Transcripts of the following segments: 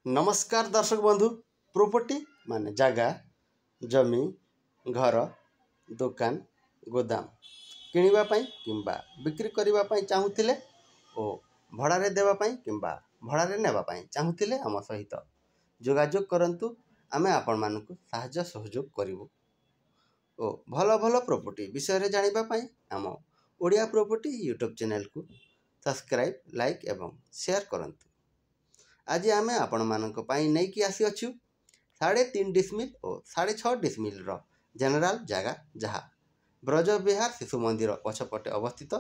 नमस्कार दर्शक बंधु। प्रॉपर्टी माने जगह जमी घर दुकान गोदाम किनिबा पई किंबा बिक्री करिबा पई चाहुथिले ओ भड़ारे देबा पई किंबा भड़ारे नेबा पई चाहुथिले आम सहित जोगाजोग करंतु। आमे आपण मानकु साहाय्य सहयोग करिवु ओ भलो भलो प्रॉपर्टी विषय रे जानिबा पई आम ओडिया प्रॉपर्टी यूट्यूब चैनल को सब्सक्राइब लाइक एवं शेयर करंतु। आज आमे आपण मानक पई नै कि आसी अछु 3.5 डिसमिल और 6.5 डिसमिल रो जनरल जगह जहा ब्रज विहार शिशु मंदिर पछपटे अवस्थित।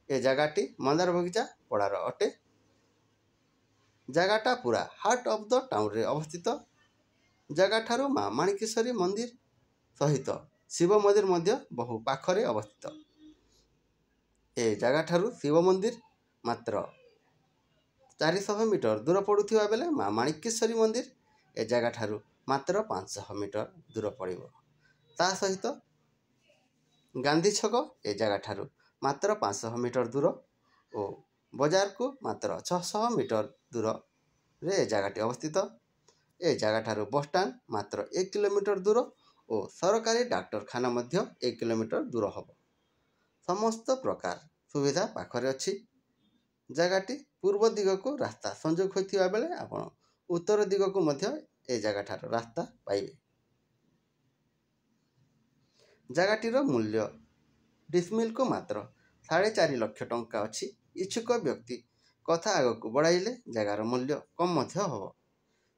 ए जगहटी मंदार बगीचा पड़ार अटे। जगहटा पूरा हार्ट ऑफ द टाउन रे अवस्थित। जगह ठारू मां माणिकेश्वरी मंदिर सहित शिव मंदिर मध्य बहु पाखरे अवस्थित। ए जगह ठारू शिव मंदिर मात्र 400 मीटर दूर पड़ुथिबा बेले मां माणिकेश्वरी मंदिर ए जगह ठारू मात्र 500 मीटर दूर पड़िबो। ता सहित गांधी छक ए जगह ठारू मात्र 500 मीटर दूर ओ बाजार को मात्र 600 मीटर दूर रे ए जगहटी अवस्थित। ए जगह ठारू बस स्टैंड मात्र 1 किलोमीटर दूर ओ सरकारी डाक्तरखाना मध्य 1 किलोमीटर दूर हबो। समस्त प्रकार सुविधा पाखरे अछि। जगहटी पूर्व दिग को रास्ता संजोग होइथिबा बेले आपण उत्तर दिग को मध्य ए जगह ठार रास्ता पाइबे। जगहटीर मूल्य डिसमिल को मात्र 4.5 लाख टंका अछि। इच्छुक व्यक्ति कथा आग को बढ़ाइले जगार मूल्य कम मध्य हबो।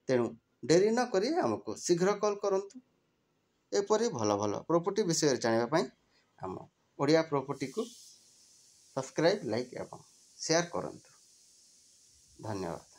तेणु डेरी न करी हमको शीघ्र कॉल करंतु। एपरि भलो भलो प्रॉपर्टी विषय जानिबा पई हम ओडिया प्रॉपर्टी को सब्सक्राइब लाइक एवं शेयर करंतु। धन्यवाद।